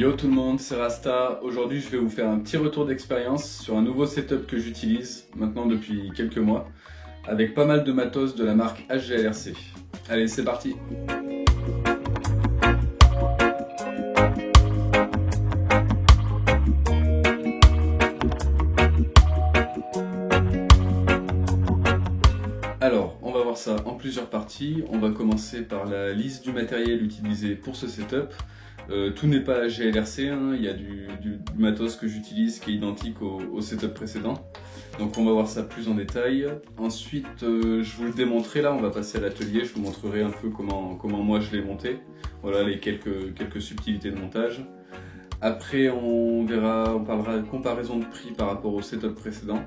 Yo tout le monde, c'est Rasta. Aujourd'hui je vais vous faire un petit retour d'expérience sur un nouveau setup que j'utilise maintenant depuis quelques mois avec pas mal de matos de la marque HGLRC. Allez, c'est parti. Alors, on va voir ça en plusieurs parties. On va commencer par la liste du matériel utilisé pour ce setup. Tout n'est pas GLRC, hein. Il y a du matos que j'utilise qui est identique au setup précédent. Donc on va voir ça plus en détail. Ensuite, je vous le démontrerai là, on va passer à l'atelier, je vous montrerai un peu comment moi je l'ai monté. Voilà les quelques subtilités de montage. Après on parlera de comparaison de prix par rapport au setup précédent.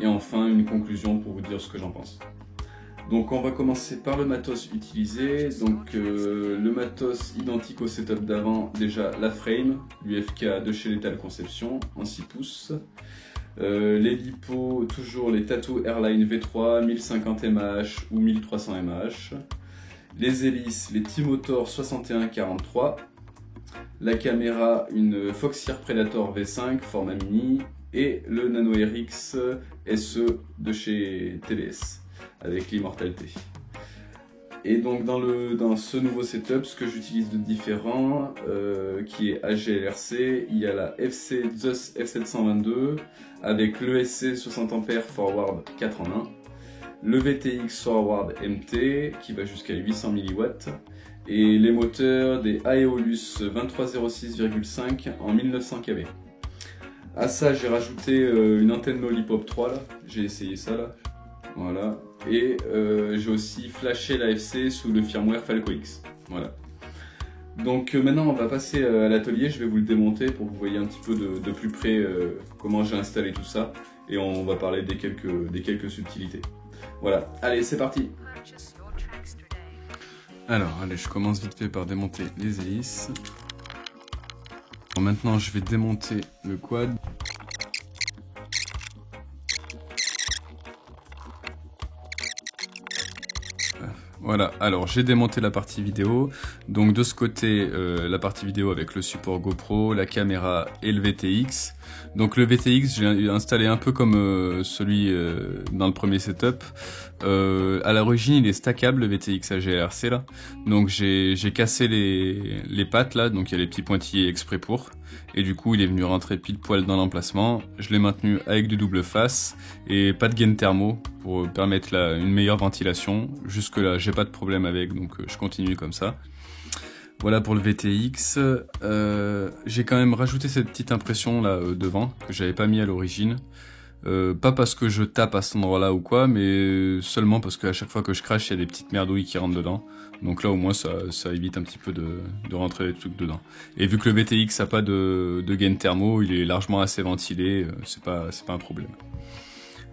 Et enfin une conclusion pour vous dire ce que j'en pense. Donc on va commencer par le matos utilisé. Donc le matos identique au setup d'avant, déjà la frame, l'UFK de chez Lethal Conception en 6 pouces. Les lipos, toujours les Tattoo Airline V3 1050 mAh ou 1300 mAh. Les hélices, les T-Motor 6143. La caméra, une Foxeer Predator V5 format mini. Et le Nano RX SE de chez TVS avec l'Immortalité. Et donc dans ce nouveau setup, ce que j'utilise de différent, qui est HGLRC, il y a la FC Zeus F722 avec l'ESC 60A Forward 4 en 1, le VTX Forward MT qui va jusqu'à 800 mW et les moteurs des Aeolus 2306,5 en 1900 kV. À ça, j'ai rajouté une antenne Lollipop 3 là, j'ai essayé ça là, voilà. Et j'ai aussi flashé l'AFC sous le firmware Falco X, voilà. Donc maintenant on va passer à l'atelier, je vais vous le démonter pour que vous voyez un petit peu de plus près comment j'ai installé tout ça. Et on va parler des quelques subtilités. Voilà, allez c'est parti. Alors allez, je commence vite fait par démonter les hélices. Bon, maintenant je vais démonter le quad. Voilà, alors j'ai démonté la partie vidéo, donc de ce côté la partie vidéo avec le support GoPro, la caméra et le VTX. Donc le VTX j'ai installé un peu comme celui dans le premier setup. À l'origine il est stackable le VTX HGLRC là, donc j'ai cassé les pattes là, donc il y a les petits pointillés exprès pour. Et du coup il est venu rentrer pile poil dans l'emplacement. Je l'ai maintenu avec du double face et pas de gain thermo pour permettre une meilleure ventilation. Jusque là j'ai pas de problème avec, donc je continue comme ça. Voilà pour le VTX. J'ai quand même rajouté cette petite impression là devant que j'avais pas mis à l'origine. Pas parce que je tape à cet endroit là ou quoi, mais seulement parce qu'à chaque fois que je crache il y a des petites merdouilles qui rentrent dedans. Donc là au moins ça évite un petit peu de rentrer les trucs dedans. Et vu que le VTX a pas de gain thermo, il est largement assez ventilé, c'est pas un problème.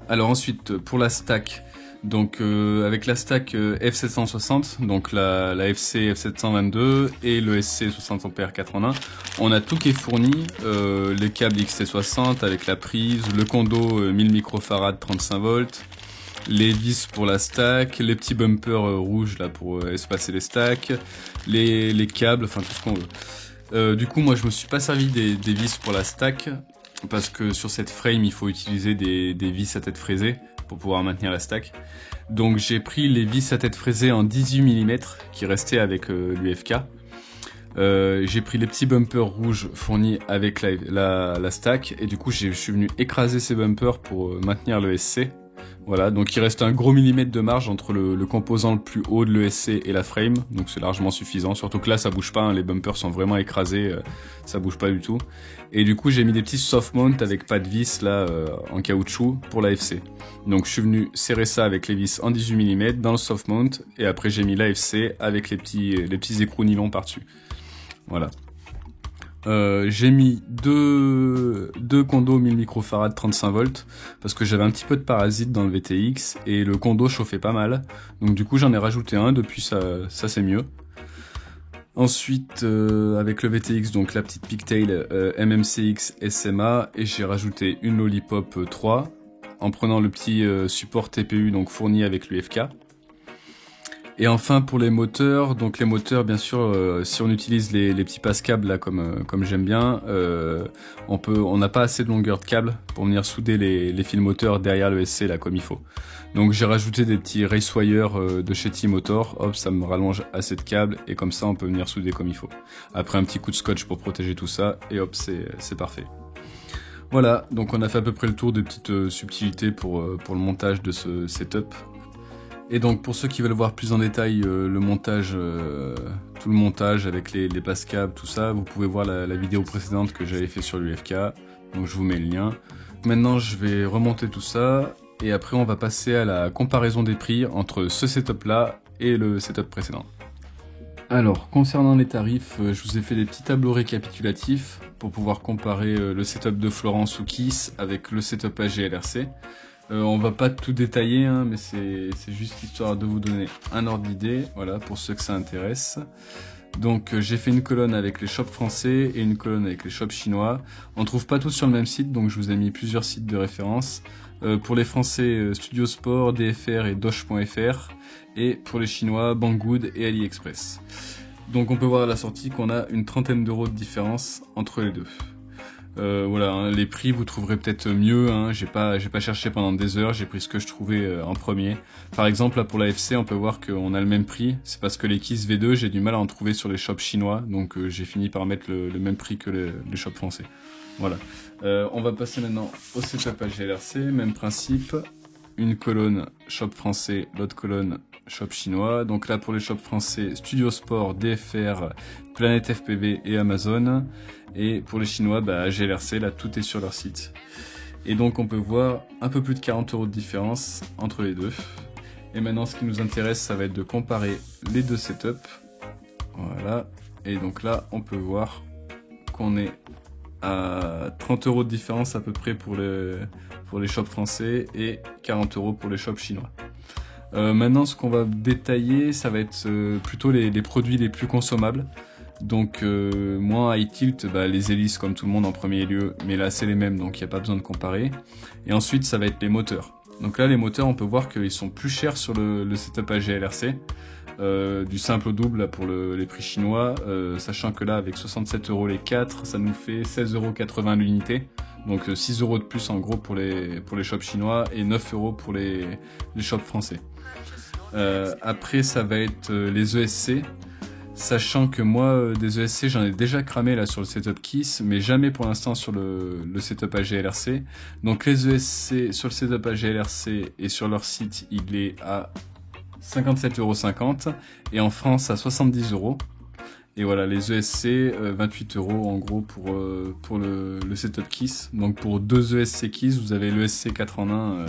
Alors ensuite pour la stack, donc avec la stack F760, donc la FC F722 et le SC 60A 4 en 1, on a tout qui est fourni, les câbles XT60 avec la prise, le condo 1000 microfarad 35 volts, les vis pour la stack, les petits bumpers rouges là pour espacer les stacks, les câbles, enfin tout ce qu'on veut. Du coup moi je me suis pas servi des vis pour la stack parce que sur cette frame il faut utiliser des vis à tête fraisée pour pouvoir maintenir la stack. Donc j'ai pris les vis à tête fraisée en 18 mm qui restaient avec l'UFK. J'ai pris les petits bumpers rouges fournis avec la stack et du coup je suis venu écraser ces bumpers pour maintenir le SC. Voilà, donc il reste un gros millimètre de marge entre le composant le plus haut de l'ESC et la frame, donc c'est largement suffisant, surtout que là ça bouge pas, hein, les bumpers sont vraiment écrasés, ça bouge pas du tout. Et du coup j'ai mis des petits soft mount avec pas de vis là en caoutchouc pour l'AFC. Donc je suis venu serrer ça avec les vis en 18 mm dans le soft mount et après j'ai mis l'AFC avec les petits écrous nylon par-dessus. Voilà. J'ai mis deux condos 1000 microfarad 35 volts parce que j'avais un petit peu de parasite dans le VTX et le condo chauffait pas mal, donc du coup j'en ai rajouté un, depuis ça c'est mieux. Ensuite avec le VTX, donc la petite pigtail MMCX SMA, et j'ai rajouté une Lollipop 3 en prenant le petit support TPU donc fourni avec l'UFK. Et enfin pour les moteurs, donc les moteurs bien sûr, si on utilise les petits passe-câbles là comme j'aime bien, on n'a pas assez de longueur de câble pour venir souder les fils moteurs derrière le SC là comme il faut. Donc j'ai rajouté des petits race wire de chez T-Motor, hop ça me rallonge assez de câbles et comme ça on peut venir souder comme il faut. Après un petit coup de scotch pour protéger tout ça et hop c'est parfait. Voilà, donc on a fait à peu près le tour des petites subtilités pour le montage de ce setup. Et donc pour ceux qui veulent voir plus en détail le montage, tout le montage avec les passe-câbles, tout ça, vous pouvez voir la vidéo précédente que j'avais fait sur l'UFK, donc je vous mets le lien. Maintenant je vais remonter tout ça, et après on va passer à la comparaison des prix entre ce setup là et le setup précédent. Alors concernant les tarifs, je vous ai fait des petits tableaux récapitulatifs pour pouvoir comparer le setup de Florence ou Kiss avec le setup AG/LRC. On va pas tout détailler, hein, mais c'est juste histoire de vous donner un ordre d'idée, voilà, pour ceux que ça intéresse. Donc j'ai fait une colonne avec les shops français et une colonne avec les shops chinois. On trouve pas tous sur le même site, donc je vous ai mis plusieurs sites de référence. Pour les français, Studio Sport, DFR et Doge.fr. Et pour les chinois, Banggood et AliExpress. Donc on peut voir à la sortie qu'on a une trentaine d'euros de différence entre les deux. Voilà, hein, les prix vous trouverez peut-être mieux, hein, j'ai pas cherché pendant des heures, j'ai pris ce que je trouvais en premier. Par exemple là pour la FC on peut voir qu'on a le même prix, c'est parce que les Kiss V2 j'ai du mal à en trouver sur les shops chinois, donc j'ai fini par mettre le même prix que les shops français. Voilà, on va passer maintenant au setup AG/LRC, même principe, une colonne shop français, l'autre colonne shop chinois. Donc là pour les shops français, Studio Sport, DFR, Planète FPV et Amazon. Et pour les chinois, AG/LRC, là tout est sur leur site. Et donc on peut voir un peu plus de 40 euros de différence entre les deux. Et maintenant ce qui nous intéresse, ça va être de comparer les deux setups. Voilà. Et donc là on peut voir qu'on est à 30 euros de différence à peu près pour les shops français et 40 euros pour les shops chinois. Maintenant ce qu'on va détailler, ça va être plutôt les produits les plus consommables. Donc moi à iTilt, les hélices comme tout le monde en premier lieu, mais là c'est les mêmes donc il n'y a pas besoin de comparer. Et ensuite ça va être les moteurs. Donc là les moteurs on peut voir qu'ils sont plus chers sur le setup AG/LRC, du simple au double là, pour les prix chinois, sachant que là avec 67 euros les 4, ça nous fait 16,80 € l'unité. Donc 6 euros de plus en gros pour les shops chinois et 9 euros pour les shops français. Après ça va être les ESC. Sachant que moi, des ESC, j'en ai déjà cramé là sur le setup Kiss, mais jamais pour l'instant sur le setup AG/LRC. Donc les ESC sur le setup AG/LRC et sur leur site, il est à 57,50 € et en France à 70 €. Et voilà, les ESC, 28 € en gros pour le setup Kiss. Donc pour deux ESC Kiss, vous avez l'ESC 4 en 1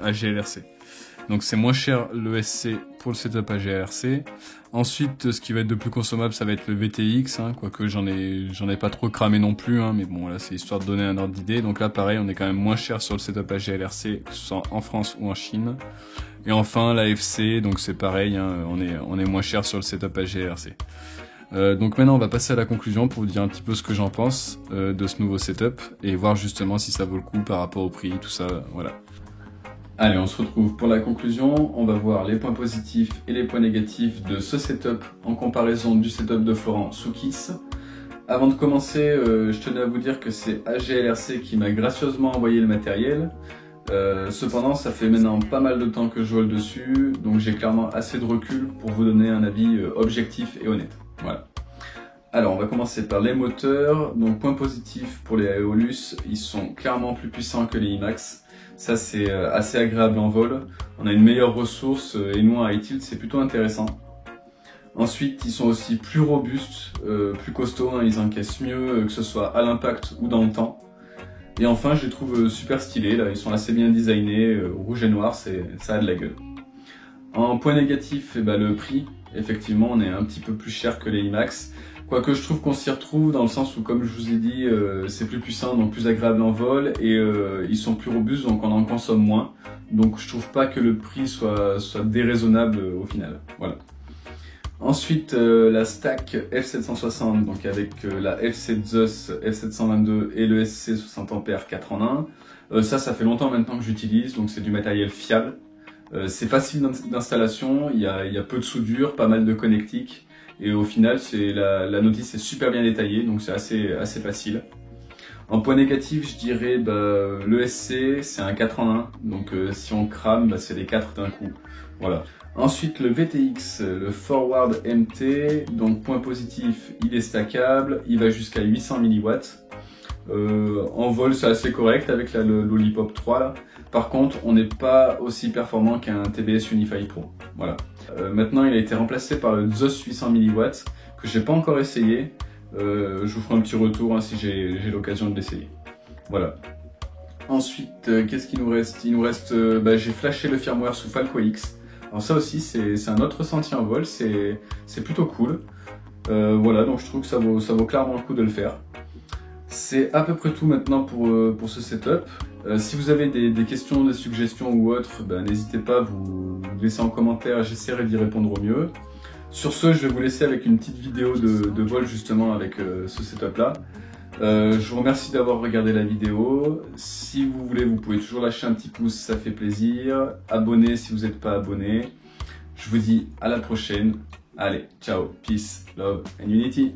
AG/LRC. Donc c'est moins cher l'ESC pour le setup AG/LRC. Ensuite, ce qui va être de plus consommable, ça va être le VTX, hein, quoique j'en ai pas trop cramé non plus, hein, mais bon là c'est histoire de donner un ordre d'idée. Donc là pareil, on est quand même moins cher sur le setup AG/LRC, que ce soit en France ou en Chine. Et enfin la FC, donc c'est pareil, hein, on est moins cher sur le setup AG/LRC. Donc maintenant on va passer à la conclusion pour vous dire un petit peu ce que j'en pense de ce nouveau setup et voir justement si ça vaut le coup par rapport au prix, tout ça, voilà. Allez, on se retrouve pour la conclusion. On va voir les points positifs et les points négatifs de ce setup en comparaison du setup de Florent sous Kiss. Avant de commencer, je tenais à vous dire que c'est AG/LRC qui m'a gracieusement envoyé le matériel. Cependant, ça fait maintenant pas mal de temps que je vole dessus, donc j'ai clairement assez de recul pour vous donner un avis objectif et honnête. Voilà. Alors, on va commencer par les moteurs. Donc, point positif pour les Aeolus, ils sont clairement plus puissants que les IMAX. Ça c'est assez agréable en vol, on a une meilleure ressource et nous à iTilt c'est plutôt intéressant. Ensuite ils sont aussi plus robustes, plus costauds, hein, ils encaissent mieux que ce soit à l'impact ou dans le temps. Et enfin je les trouve super stylés, là, ils sont assez bien designés, rouge et noir, ça a de la gueule. En point négatif, le prix, effectivement on est un petit peu plus cher que les IMAX. Quoique je trouve qu'on s'y retrouve dans le sens où, comme je vous ai dit, c'est plus puissant, donc plus agréable en vol, et ils sont plus robustes, donc on en consomme moins. Donc je trouve pas que le prix soit déraisonnable au final. Voilà. Ensuite, la stack F760, donc avec la FC Zeus F722 et le SC 60 A 4 en 1. Ça fait longtemps maintenant que j'utilise, donc c'est du matériel fiable. C'est facile d'installation, il y a peu de soudure, pas mal de connectiques, et au final, la notice est super bien détaillée, donc c'est assez facile. En point négatif, je dirais l'ESC, c'est un 4 en 1, donc si on crame, c'est les 4 d'un coup. Voilà. Ensuite, le VTX, le Forward MT, donc point positif, il est stackable, il va jusqu'à 800 mW. En vol, c'est assez correct avec le Lollipop 3 là. Par contre, on n'est pas aussi performant qu'un TBS Unify Pro. Voilà. Maintenant, il a été remplacé par le ZOS 800 mW que j'ai pas encore essayé. Je vous ferai un petit retour hein, si j'ai l'occasion de l'essayer. Voilà. Ensuite, qu'est-ce qu'il nous reste? Il nous reste, j'ai flashé le firmware sous Falco X. Alors ça aussi, c'est un autre ressenti en vol, c'est plutôt cool. Voilà, donc je trouve que ça vaut clairement le coup de le faire. C'est à peu près tout maintenant pour ce setup. Si vous avez des questions, des suggestions ou autres, n'hésitez pas à vous laisser en commentaire, j'essaierai d'y répondre au mieux. Sur ce, je vais vous laisser avec une petite vidéo de vol justement avec ce setup là. Je vous remercie d'avoir regardé la vidéo. Si vous voulez, vous pouvez toujours lâcher un petit pouce, ça fait plaisir. Abonnez si vous n'êtes pas abonné. Je vous dis à la prochaine. Allez, ciao, peace, love and unity.